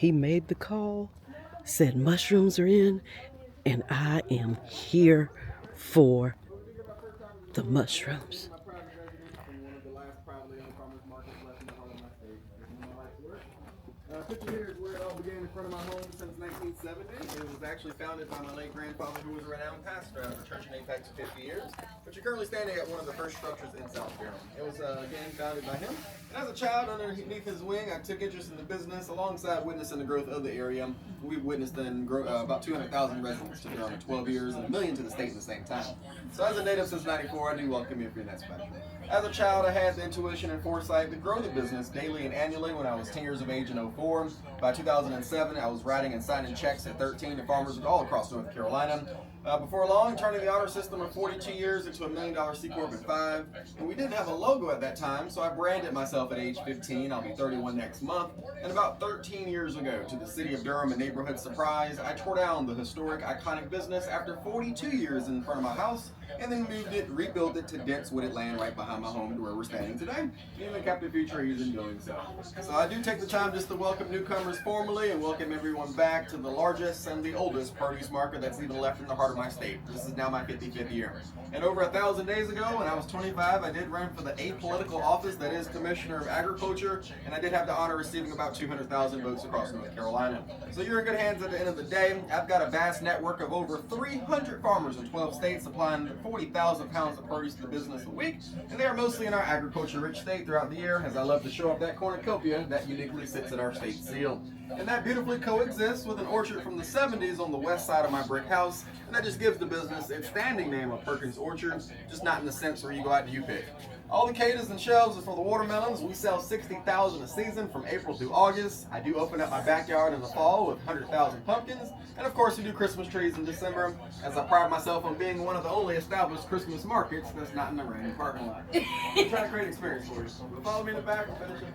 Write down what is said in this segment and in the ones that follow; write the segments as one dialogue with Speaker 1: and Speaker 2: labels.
Speaker 1: He made the call, said mushrooms are in, and I am here for the mushrooms.
Speaker 2: 50 years where it all began in front of my home since 1970. It was actually founded by my late grandfather, who was a renowned pastor at the church in Apex for 50 years. But you're currently standing at one of the first structures in South Carolina. It was again founded by him. And as a child, underneath his wing, I took interest in the business alongside witnessing the growth of the area. We've witnessed then grow about 200,000 residents to Durham in 12 years and 1 million to the state in the same time. So as a native since '94, I do welcome you if you're that special. As a child, I had the intuition and foresight to grow the business daily and annually when I was 10 years of age in '04. By 2007, I was writing and signing checks at 13 to farmers all across North Carolina. Before long, turning the honor system of 42 years into $1 million C Corp at 5. And we didn't have a logo at that time, so I branded myself at age 15. I'll be 31 next month. And about 13 years ago, to the city of Durham, a neighborhood surprise, I tore down the historic, iconic business after 42 years in front of my house, and then moved it, rebuilt it to dense wooded land right behind my home to where we're standing today. Even kept a few trees in doing so. So I do take the time just to welcome newcomers formally and welcome everyone back to the largest and the oldest produce market that's even left in the heart of my state. This is now my 55th year. And over 1,000 days ago, when I was 25, I did run for the apolitical office that is Commissioner of Agriculture, and I did have the honor of receiving about 200,000 votes across North Carolina. So you're in good hands at the end of the day. I've got a vast network of over 300 farmers in 12 states supplying 40,000 pounds of produce to the business a week, and they are mostly in our agriculture-rich state throughout the year, as I love to show off that cornucopia that uniquely sits at our state seal. And that beautifully coexists with an orchard from the 70s on the west side of my brick house, and that just gives the business its standing name of Perkins Orchard, just not in the sense where you go out and you pick. All the caders and shelves are for the watermelons. We sell 60,000 a season from April through August. I do open up my backyard in the fall with 100,000 pumpkins. And of course, we do Christmas trees in December, as I pride myself on being one of the only established Christmas markets that's not in the random parking lot. I'm trying to create an experience for you. But follow me in the back and finish it.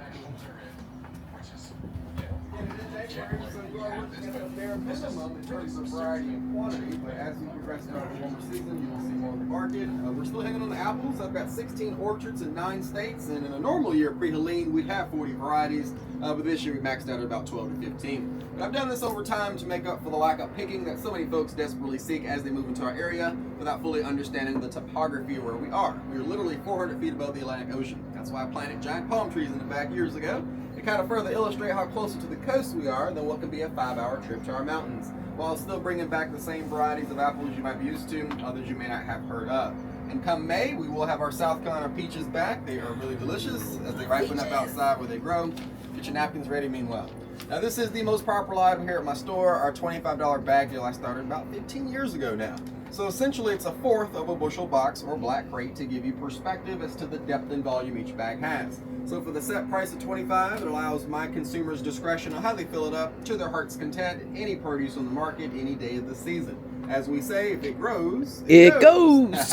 Speaker 2: We are looking at a bare minimum in terms of variety and quantity, but as we progress throughout the warmer season, you will see more of the market. We're still hanging on the apples. I've got 16 orchards in 9 states, and in a normal year, pre-Helene, we'd have 40 varieties, but this year we maxed out at about 12 to 15. But I've done this over time to make up for the lack of picking that so many folks desperately seek as they move into our area without fully understanding the topography of where we are. We are literally 400 feet above the Atlantic Ocean. That's why I planted giant palm trees in the back years ago, to kind of further illustrate how closer to the coast we are than what can be a 5-hour trip to our mountains, while still bringing back the same varieties of apples you might be used to, others you may not have heard of. And come May, we will have our South Carolina peaches back. They are really delicious as they ripen up outside where they grow. Get your napkins ready meanwhile. Now this is the most popular item here at my store, our $25 bag deal I started about 15 years ago now. So essentially it's a fourth of a bushel box or black crate to give you perspective as to the depth and volume each bag has. So for the set price of $25, it allows my consumers discretion on how they fill it up to their heart's content, any produce on the market, any day of the season. As we say, if it grows, it goes.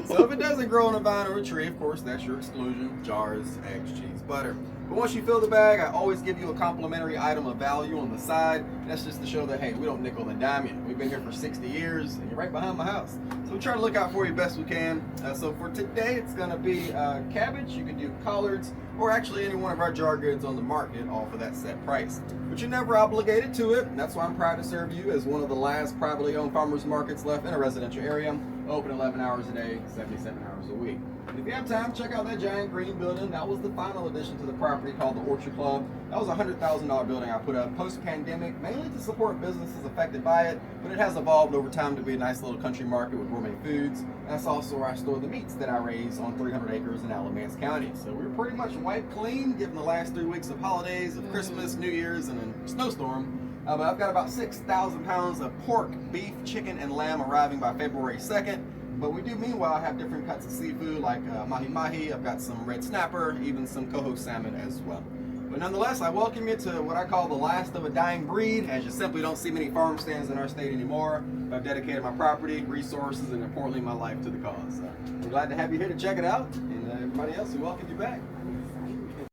Speaker 2: So if it doesn't grow on a vine or a tree, of course, that's your exclusion. Jars, eggs, cheese, butter. But once you fill the bag, I always give you a complimentary item of value on the side. That's just to show that, hey, we don't nickel and dime you. We've been here for 60 years, and you're right behind my house. So we try to look out for you best we can. So for today, it's going to be cabbage. You can do collards, or actually any one of our jar goods on the market, all for that set price. But you're never obligated to it. And that's why I'm proud to serve you as one of the last privately owned farmers markets left in a residential area. Open 11 hours a day, 77 hours a week. And if you have time, check out that giant green building. That was the final addition to the property called the Orchard Club. That was a $100,000 building I put up post-pandemic, mainly to support businesses affected by it, but it has evolved over time to be a nice little country market with gourmet foods. And that's also where I store the meats that I raise on 300 acres in Alamance County. So we're pretty much wiped clean, given the last 3 weeks of holidays, of Christmas, New Year's, and a snowstorm. But I've got about 6,000 pounds of pork, beef, chicken, and lamb arriving by February 2nd. But we do meanwhile have different cuts of seafood like mahi-mahi, I've got some red snapper, even some coho salmon as well. But nonetheless, I welcome you to what I call the last of a dying breed, as you simply don't see many farm stands in our state anymore. I've dedicated my property, resources, and importantly my life to the cause. So we're glad to have you here to check it out, and everybody else, we welcome you back.